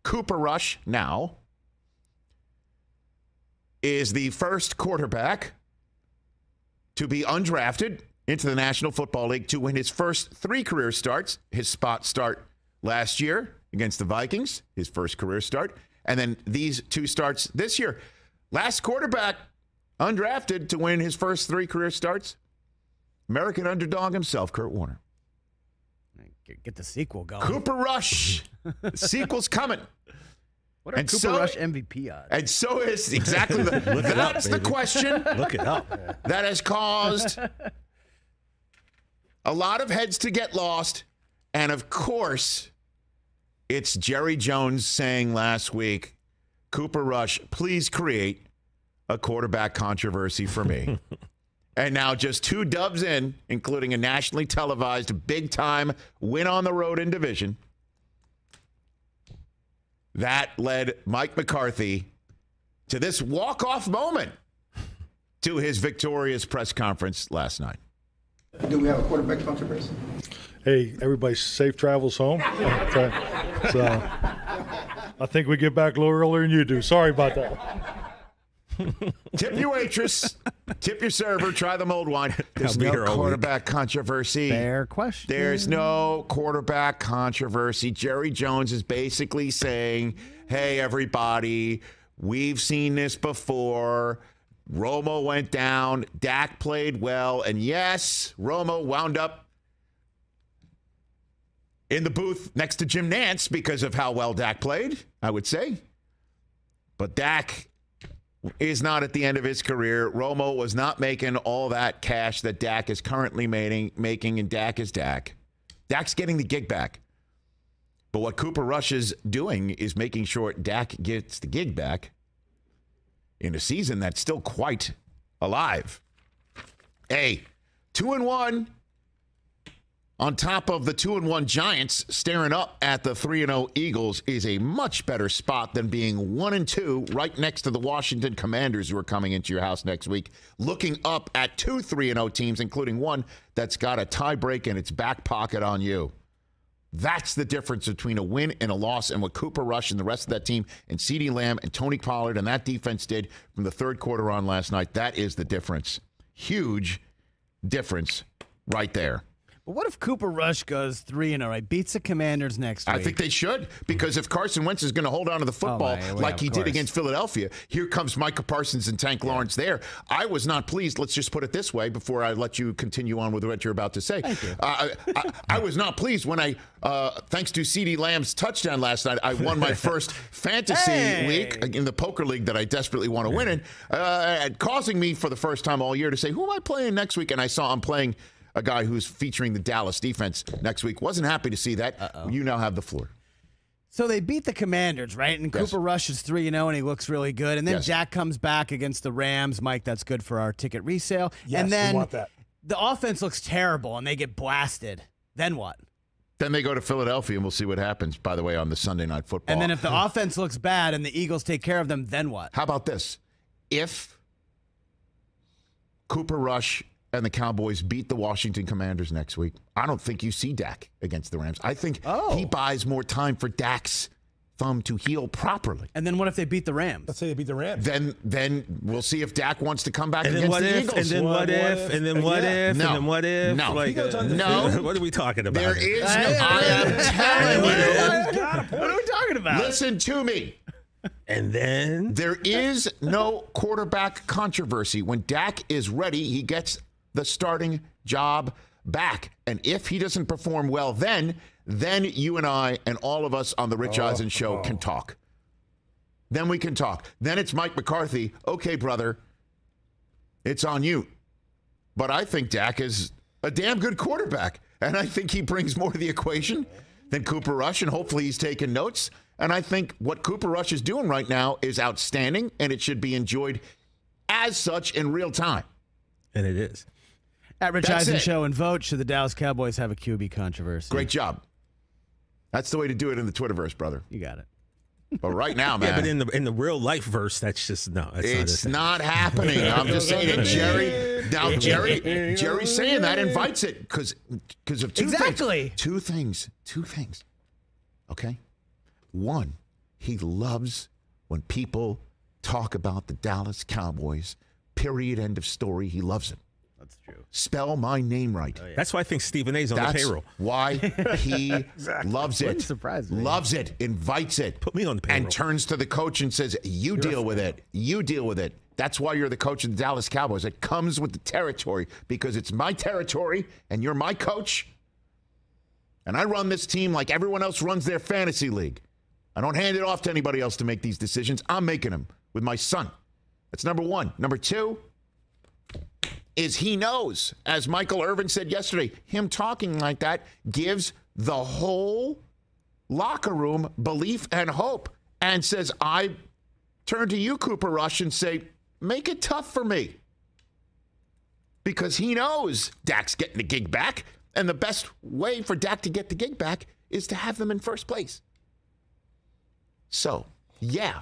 Cooper Rush now is the first quarterback to be undrafted into the National Football League to win his first 3 career starts. His spot start last year against the Vikings, his first career start, and then these 2 starts this year. Last quarterback undrafted to win his first 3 career starts, American underdog himself, Kurt Warner. Get the sequel going. Cooper Rush. The sequel's coming. What are Cooper Rush MVP odds? And so is exactly that's the question. Look it up. That has caused a lot of heads to get lost. And of course, it's Jerry Jones saying last week, Cooper Rush, please create a quarterback controversy for me. And now just 2 dubs in, including a nationally televised big-time win on the road in division. That led Mike McCarthy to this walk-off moment to his victorious press conference last night. Do we have a quarterback controversy? Hey, everybody, safe travels home. So I think we get back a little earlier than you do. Sorry about that. Tip your waitress, tip your server, try the mulled wine. There's no quarterback controversy. Fair question. There's no quarterback controversy. Jerry Jones is basically saying, hey, everybody, we've seen this before. Romo went down. Dak played well. And yes, Romo wound up in the booth next to Jim Nantz because of how well Dak played, I would say. But Dak is not at the end of his career. Romo was not making all that cash that Dak is currently making, and Dak is Dak. Dak's getting the gig back. But what Cooper Rush is doing is making sure Dak gets the gig back in a season that's still quite alive. Hey, 2-1 on top of the 2-1 Giants staring up at the 3-0 Eagles is a much better spot than being 1-2 right next to the Washington Commanders, who are coming into your house next week, looking up at 2 3-0 teams, including one that's got a tie break in its back pocket on you. That's the difference between a win and a loss, and what Cooper Rush and the rest of that team and CeeDee Lamb and Tony Pollard and that defense did from the third quarter on last night. That is the difference. Huge difference right there. But what if Cooper Rush goes 3-0, right? Beats the Commanders next week? I think they should, because if Carson Wentz is going to hold on to the football like he did against Philadelphia, here comes Micah Parsons and Tank Lawrence there. I was not pleased. Let's just put it this way before I let you continue on with what you're about to say. Thank you. I was not pleased when thanks to CeeDee Lamb's touchdown last night, I won my first fantasy week in the poker league that I desperately want to win in, and causing me for the first time all year to say, who am I playing next week? And I saw I'm playing a guy who's featuring the Dallas defense next week. Wasn't happy to see that. You now have the floor. So they beat the Commanders, right? And Cooper Rush is 3-0, and he looks really good. And then Dak comes back against the Rams. Mike, that's good for our ticket resale. Yes, and then we want that. The offense looks terrible, and they get blasted. Then what? Then they go to Philadelphia, and we'll see what happens, by the way, on the Sunday Night Football. And then if the offense looks bad and the Eagles take care of them, then what? How about this? If Cooper Rush and the Cowboys beat the Washington Commanders next week, I don't think you see Dak against the Rams. I think he buys more time for Dak's thumb to heal properly. And then what if they beat the Rams? Let's say they beat the Rams. Then we'll see if Dak wants to come back and against the Eagles. And then what if? And then what if? No. And then what if? No. Like, no. What are we talking about? There is no. I am telling you. What are we talking about? Listen to me. And then? There is no quarterback controversy. When Dak is ready, he gets the starting job back. And if he doesn't perform well, then you and I and all of us on the Rich Eisen Show can talk. Then we can talk. Then it's Mike McCarthy. Okay, brother, it's on you. But I think Dak is a damn good quarterback. And I think he brings more to the equation than Cooper Rush. And hopefully he's taking notes. And I think what Cooper Rush is doing right now is outstanding. And it should be enjoyed as such in real time. And it is. At Rich Eisen Show, and vote, should the Dallas Cowboys have a QB controversy? Great job. That's the way to do it in the Twitterverse, brother. You got it. But right now, man. Yeah, but in the real life verse, that's just no. It's not happening. I'm just saying it, Jerry. Now, Jerry's saying that invites it because of two things. Two things. Okay. One, He loves when people talk about the Dallas Cowboys. Period. End of story. He loves it. That's true. Spell my name right. Oh, yeah. That's why I think Stephen A's on the payroll. Why he loves it. Wouldn't surprise me. Loves it. Invites it. Put me on the payroll. And turns to the coach and says, you deal with it. You deal with it. That's why you're the coach of the Dallas Cowboys. It comes with the territory because it's my territory and you're my coach. And I run this team like everyone else runs their fantasy league. I don't hand it off to anybody else to make these decisions. I'm making them with my son. That's number one. Number two is he knows, as Michael Irvin said yesterday, him talking like that gives the whole locker room belief and hope and says, I turn to you, Cooper Rush, and say, make it tough for me. Because he knows Dak's getting the gig back, and the best way for Dak to get the gig back is to have them in first place. So, yeah,